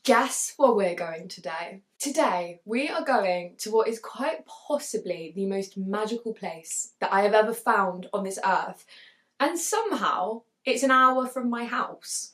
Guess where we're going today? Today, we are going to what is quite possibly the most magical place that I have ever found on this earth. And somehow, it's an hour from my house.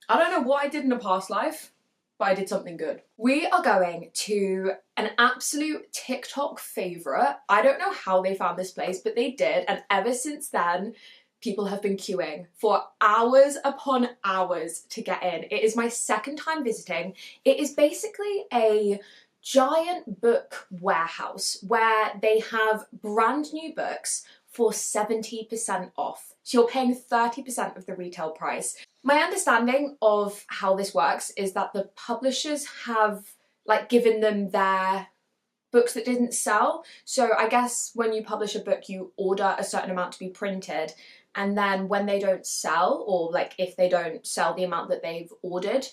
I don't know what I did in a past life, but I did something good. We are going to an absolute TikTok favourite. I don't know how they found this place, but they did. And ever since then, people have been queuing for hours upon hours to get in. It is my second time visiting. It is basically a giant book warehouse where they have brand new books for 70% off. So you're paying 30% of the retail price. My understanding of how this works is that the publishers have given them their books that didn't sell. So I guess when you publish a book, you order a certain amount to be printed, and then when they don't sell, or if they don't sell the amount that they've ordered,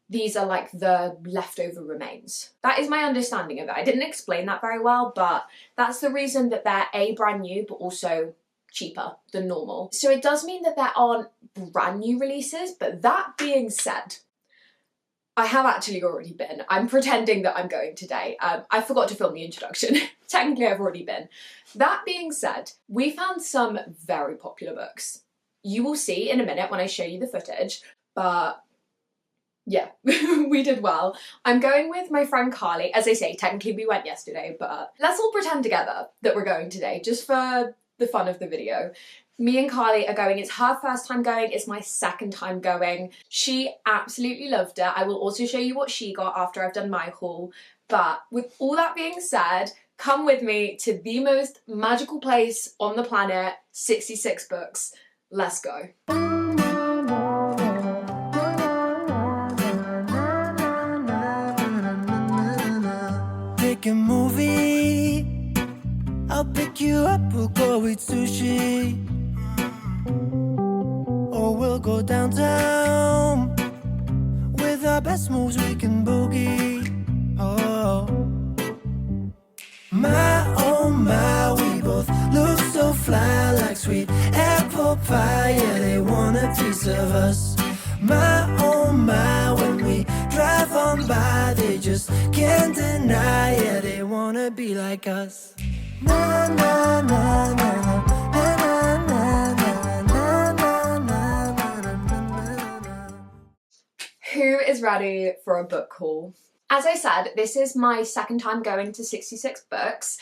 these are the leftover remains. That is my understanding of it. I didn't explain that very well, but that's the reason that they're brand new, but also cheaper than normal. So it does mean that there aren't brand new releases, but that being said, I have actually already been. I'm pretending that I'm going today. I forgot to film the introduction. Technically, I've already been. That being said, we found some very popular books. You will see in a minute when I show you the footage, but yeah, we did well. I'm going with my friend Carly. As I say, technically we went yesterday, but let's all pretend together that we're going today, just for the fun of the video. Me and Carly are going. It's her first time going, it's my second time going. She absolutely loved it. I will also show you what she got after I've done my haul. But with all that being said, come with me to the most magical place on the planet, 66 Books. Let's go. Pick a movie, I'll pick you up, we'll go eat sushi. Or we'll go downtown. With our best moves we can boogie. Oh my, we both look so fly, like sweet apple pie. Yeah, they want a piece of us. My, when we drive on by, they just can't deny. Yeah, they wanna be like us. Na na na na na na na na na na na. Who is ready for a book haul? As I said, this is my second time going to 66 Books.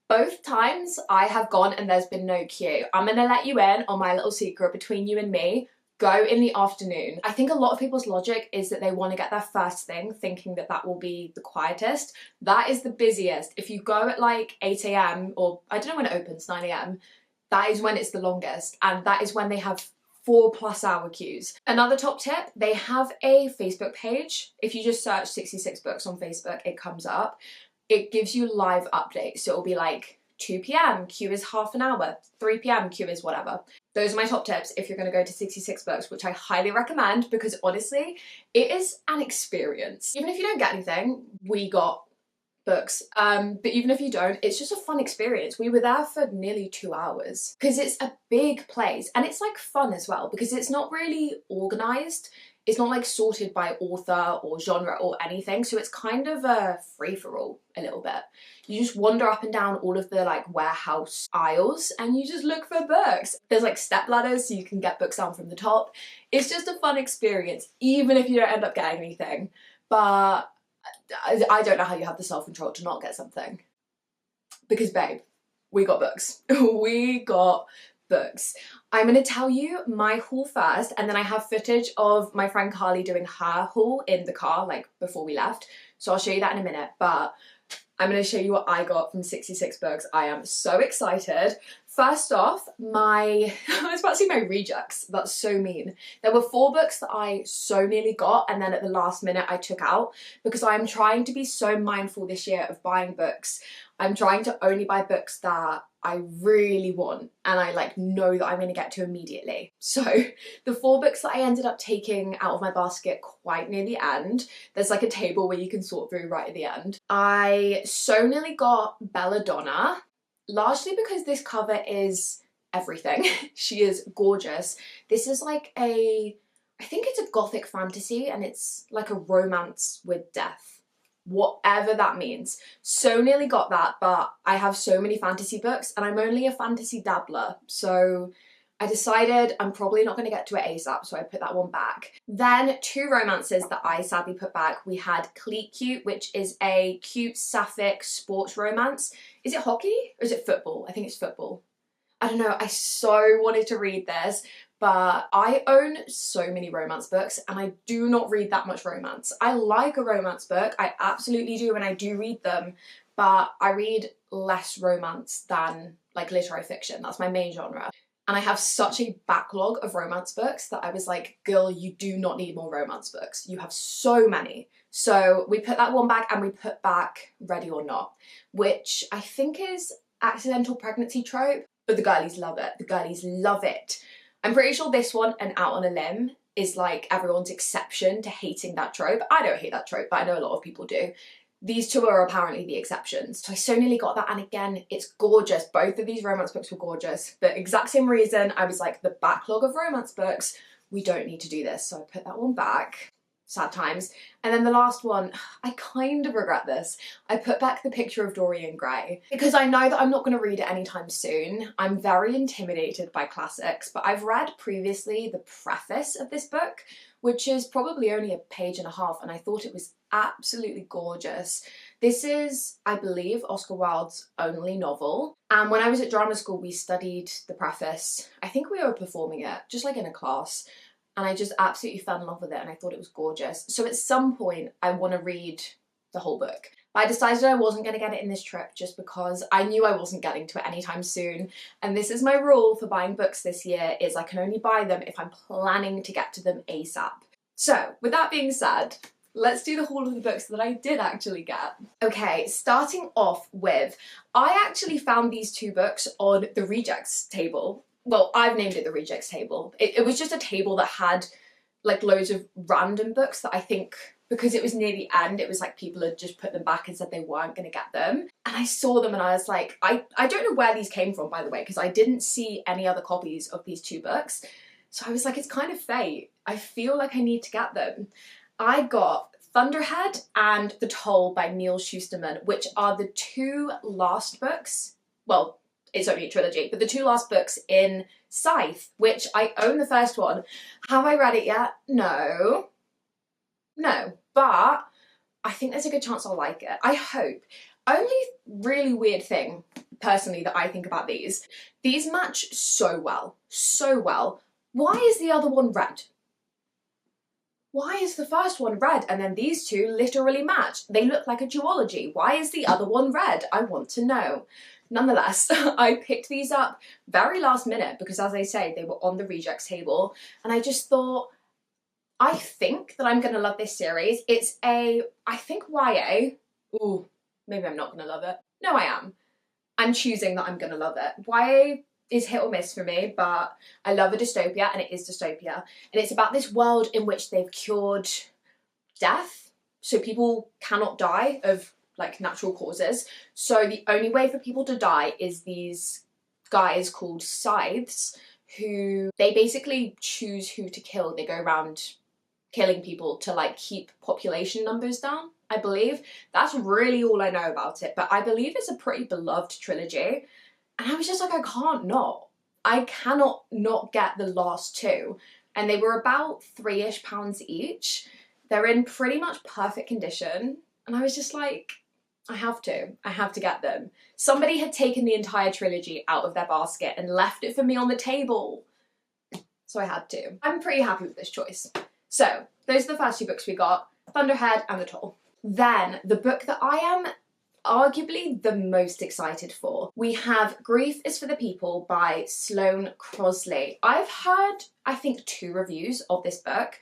Both times I have gone and there's been no queue. I'm gonna let you in on my little secret between you and me. Go in the afternoon. I think a lot of people's logic is that they want to get there first thing, thinking that that will be the quietest. That is the busiest. If you go at 8 AM, or I don't know when it opens, 9 AM, that is when it's the longest, and that is when they have 4+ hour queues. Another top tip, they have a Facebook page. If you just search 66 Books on Facebook, it comes up. It gives you live updates. So it'll be 2 PM, queue is half an hour, 3 PM, queue is whatever. Those are my top tips if you're going to go to 66 Books, which I highly recommend because honestly, it is an experience. Even if you don't get anything, we got books. But even if you don't, it's just a fun experience. We were there for nearly 2 hours because it's a big place and it's fun as well because it's not really organised. It's not sorted by author or genre or anything, so it's kind of a free-for-all a little bit. You just wander up and down all of the warehouse aisles and you just look for books. There's step ladders so you can get books down from the top. It's just a fun experience, even if you don't end up getting anything. But I don't know how you have the self-control to not get something. Because babe, we got books. We got books. I'm going to tell you my haul first, and then I have footage of my friend Carly doing her haul in the car, before we left. So I'll show you that in a minute, but I'm going to show you what I got from 66 Books. I am so excited. First off, I was about to say my rejects. That's so mean. There were 4 books that I so nearly got, and then at the last minute I took out because I'm trying to be so mindful this year of buying books. I'm trying to only buy books that I really want and I know that I'm going to get to immediately. So the 4 books that I ended up taking out of my basket quite near the end, there's a table where you can sort through right at the end. I so nearly got Belladonna, largely because this cover is everything. She is gorgeous. This is a I think it's a gothic fantasy and it's like a romance with death. Whatever that means. So nearly got that, but I have so many fantasy books and I'm only a fantasy dabbler, so I decided I'm probably not going to get to it ASAP, so I put that one back. Then 2 romances that I sadly put back. We had Cleat Cute, which is a cute sapphic sports romance. Is it hockey or is it football? I think it's football. I don't know, I so wanted to read this, but I own so many romance books and I do not read that much romance. I like a romance book, I absolutely do, and I do read them, but I read less romance than like literary fiction. That's my main genre. And I have such a backlog of romance books that I was like, girl, you do not need more romance books. You have so many. So we put that one back and we put back Ready or Not, which I think is accidental pregnancy trope, but the girlies love it. The girlies love it. I'm pretty sure this one, and Out on a Limb, is like everyone's exception to hating that trope. I don't hate that trope, but I know a lot of people do. These 2 are apparently the exceptions. So I so nearly got that, and again, it's gorgeous. Both of these romance books were gorgeous. The exact same reason, I was like, the backlog of romance books, we don't need to do this. So I put that one back. Sad times. And then the last one, I kind of regret this. I put back The Picture of Dorian Gray because I know that I'm not going to read it anytime soon. I'm very intimidated by classics, but I've read previously the preface of this book, which is probably only a page and a half, and I thought it was absolutely gorgeous. This is, I believe, Oscar Wilde's only novel, and when I was at drama school we studied the preface. I think we were performing it, just like in a class, and I just absolutely fell in love with it and I thought it was gorgeous. So at some point I want to read the whole book. But I decided I wasn't going to get it in this trip just because I knew I wasn't getting to it anytime soon. And this is my rule for buying books this year, is I can only buy them if I'm planning to get to them ASAP. So with that being said, let's do the haul of the books that I did actually get. Okay, starting off with, I actually found these 2 books on the rejects table. Well, I've named it the rejects table. It was just a table that had like loads of random books that I think, because it was near the end, it was like people had just put them back and said they weren't going to get them. And I saw them and I was like, I don't know where these came from, by the way, because I didn't see any other copies of these 2 books. So I was like, it's kind of fate. I feel like I need to get them. I got Thunderhead and The Toll by Neal Shusterman, which are the 2 last books. Well, it's only a trilogy, but the 2 last books in Scythe, which I own the first one. Have I read it yet? No. No, but I think there's a good chance I'll like it. I hope. Only really weird thing, personally, that I think about these match so well. So well. Why is the other one red? Why is the first one red and then these 2 literally match? They look like a duology. Why is the other one red? I want to know. Nonetheless, I picked these up very last minute because, as I say, they were on the rejects table, and I just thought, I think that I'm going to love this series. It's I think YA. Ooh, maybe I'm not going to love it. No, I am. I'm choosing that I'm going to love it. YA is hit or miss for me, but I love a dystopia, and it is dystopia. And it's about this world in which they've cured death, so people cannot die of like natural causes. So the only way for people to die is these guys called scythes, who they basically choose who to kill. They go around killing people to like keep population numbers down, I believe. That's really all I know about it, but I believe it's a pretty beloved trilogy. And I was just like, I can't not. I cannot not get the last 2. And they were about £3-ish each. They're in pretty much perfect condition. And I was just like, I have to get them. Somebody had taken the entire trilogy out of their basket and left it for me on the table. So I had to. I'm pretty happy with this choice. So those are the first 2 books we got, Thunderhead and The Toll. Then the book that I am arguably the most excited for, we have Grief is for the People by Sloane Crosley. I've heard, I think, 2 reviews of this book.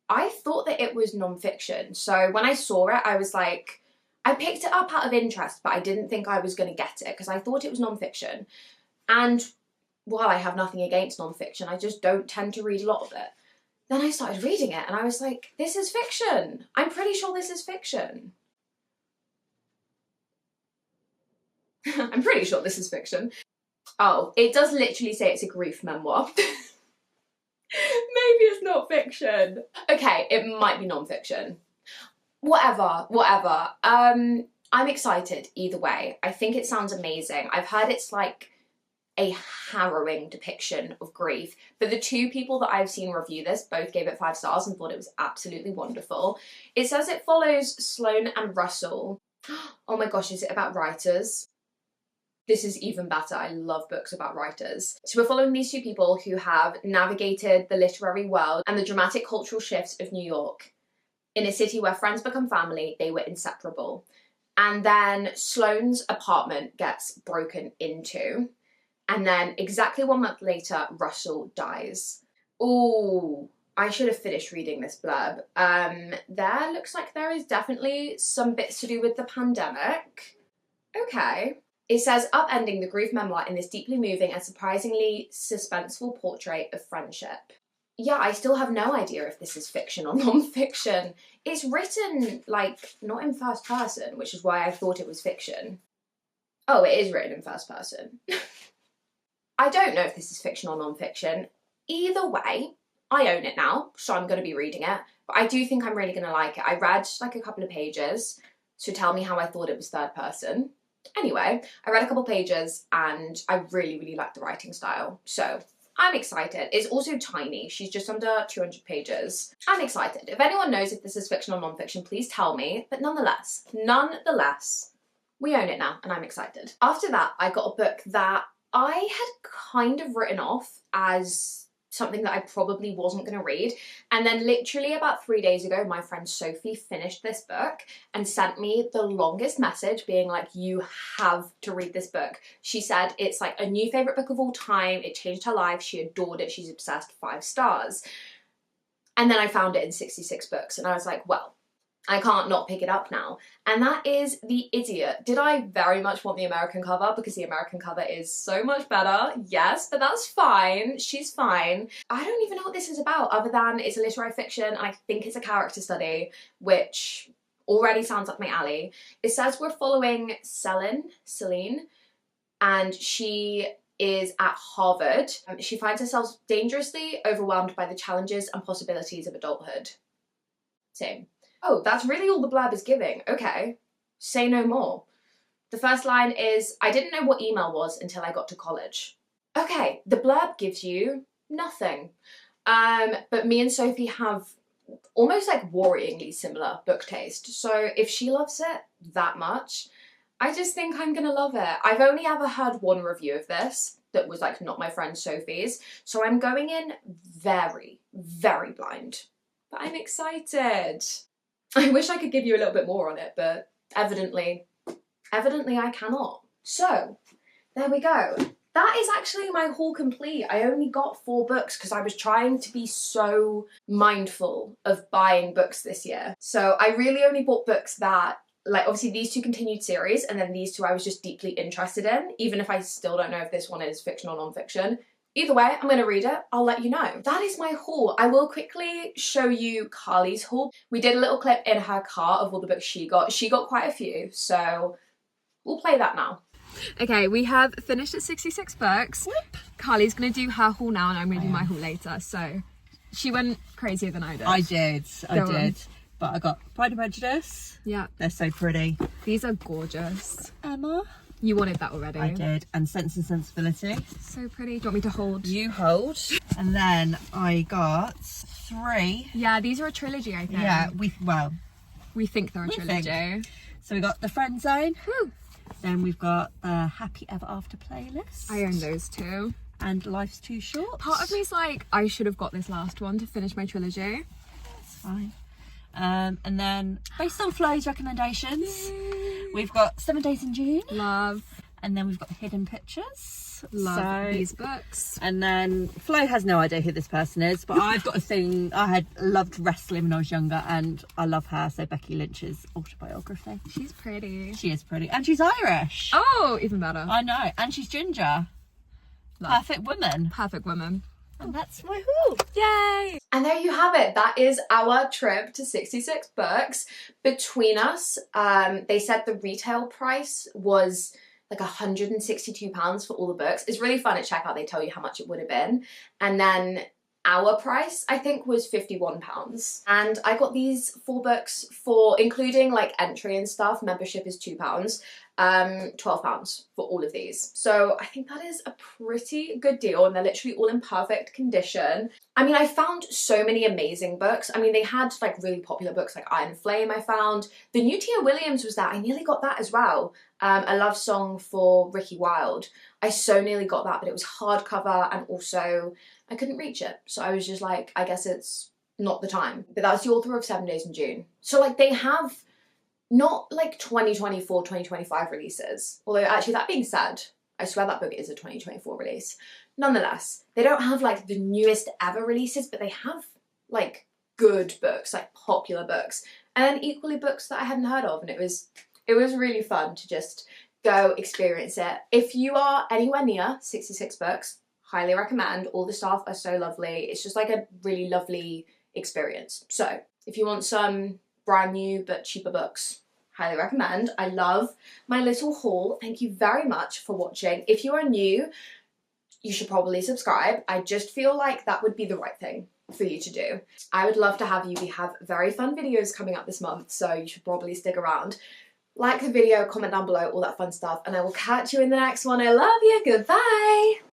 I thought that it was non-fiction. So when I saw it, I was like, I picked it up out of interest, but I didn't think I was going to get it because I thought it was non-fiction. And while I have nothing against non-fiction, I just don't tend to read a lot of it. Then I started reading it and I was like, this is fiction. I'm pretty sure this is fiction. I'm pretty sure this is fiction. Oh, it does literally say it's a grief memoir. Maybe it's not fiction. Okay, it might be non-fiction. Whatever. I'm excited either way. I think it sounds amazing. I've heard it's like a harrowing depiction of grief, but the two people that I've seen review this both gave it 5 stars and thought it was absolutely wonderful. It says it follows Sloane and Russell. Oh my gosh, is it about writers? This is even better. I love books about writers. So we're following these two people who have navigated the literary world and the dramatic cultural shifts of New York. In a city where friends become family, they were inseparable. And then Sloane's apartment gets broken into. And then exactly 1 month later, Russell dies. Ooh, I should have finished reading this blurb. There looks like there is definitely some bits to do with the pandemic. Okay. It says, upending the grief memoir in this deeply moving and surprisingly suspenseful portrait of friendship. Yeah, I still have no idea if this is fiction or non-fiction. It's written, like, not in first person, which is why I thought it was fiction. Oh, it is written in first person. I don't know if this is fiction or non-fiction. Either way, I own it now, so I'm going to be reading it. But I do think I'm really going to like it. I read, like, a couple of pages, so tell me how I thought it was third person. Anyway, I read a couple pages and I really, really liked the writing style. So I'm excited. It's also tiny. She's just under 200 pages. I'm excited. If anyone knows if this is fiction or non-fiction, please tell me. But nonetheless, we own it now and I'm excited. After that, I got a book that I had kind of written off as something that I probably wasn't going to read. And then literally about 3 days ago, my friend Sophie finished this book and sent me the longest message being like, you have to read this book. She said it's like a new favourite book of all time. It changed her life. She adored it. She's obsessed, 5 stars. And then I found it in 66 books and I was like, well, I can't not pick it up now. And that is The Idiot. Did I very much want the American cover? Because the American cover is so much better. Yes, but that's fine. She's fine. I don't even know what this is about other than it's a literary fiction and I think it's a character study, which already sounds up my alley. It says we're following Celine, and she is at Harvard. She finds herself dangerously overwhelmed by the challenges and possibilities of adulthood. Same. Oh, that's really all the blurb is giving. Okay, say no more. The first line is, I didn't know what email was until I got to college. Okay, the blurb gives you nothing. But me and Sophie have almost like worryingly similar book taste. So if she loves it that much, I just think I'm gonna love it. I've only ever heard one review of this that was like not my friend Sophie's. So I'm going in very, very blind. But I'm excited. I wish I could give you a little bit more on it, but evidently I cannot. So, there we go. That is actually my haul complete. I only got 4 books because I was trying to be so mindful of buying books this year. So I really only bought books that, like obviously these 2 continued series, and then these 2 I was just deeply interested in, even if I still don't know if this one is fiction or non-fiction. Either way, I'm going to read it. I'll let you know. That is my haul. I will quickly show you Carly's haul. We did a little clip in her car of all the books she got. She got quite a few, so we'll play that now. Okay, we have finished at 66 books. Whoop. Carly's going to do her haul now and I'm going to do my haul later. So she went crazier than I did. I did. But I got Pride and Prejudice. Yeah. They're so pretty. These are gorgeous. Emma. You wanted that already. I did. And Sense and Sensibility. So pretty. Do you want me to hold? You hold. And then I got 3. Yeah, these are a trilogy, I think. Yeah, we think they're a trilogy. So we got The Friend Zone. Woo. Then we've got the Happy Ever After playlist. I own those 2. And Life's Too Short. Part of me's like, I should have got this last one to finish my trilogy. That's fine. And then based on Flo's recommendations, we've got 7 Days in June. Love. And then we've got Hidden Pictures. Love these books. And then Flo has no idea who this person is, but I've got a thing. I had loved wrestling when I was younger and I love her. So Becky Lynch's autobiography. She's pretty. She is pretty. And she's Irish. Oh, even better. I know. And she's ginger. Love. Perfect woman. Perfect woman. And that's my haul. Yay! And there you have it. That is our trip to 66 books. Between us, they said the retail price was like £162 for all the books. It's really fun at checkout. They tell you how much it would have been. And then our price, I think, was £51. And I got these 4 books for, including like entry and stuff, membership is £2, £12 for all of these. So I think that is a pretty good deal, and they're literally all in perfect condition. I mean, I found so many amazing books. I mean, they had like really popular books like Iron Flame I found. The new Tia Williams was that. I nearly got that as well. A love song for Ricky Wilde. I so nearly got that, but it was hardcover and also I couldn't reach it. So I was just like, I guess it's not the time. But that's the author of 7 Days in June. So like they have not like 2024, 2025 releases. Although actually, that being said, I swear that book is a 2024 release. Nonetheless, they don't have like the newest ever releases, but they have like good books, like popular books. And then equally books that I hadn't heard of. And it was really fun to just go experience it. If you are anywhere near 66 Books, highly recommend. All the staff are so lovely. It's just like a really lovely experience. So if you want some brand new but cheaper books, highly recommend. I love my little haul. Thank you very much for watching. If you are new, you should probably subscribe. I just feel like that would be the right thing for you to do. I would love to have you. We have very fun videos coming up this month, so you should probably stick around. Like the video, comment down below, all that fun stuff, and I will catch you in the next one. I love you. Goodbye.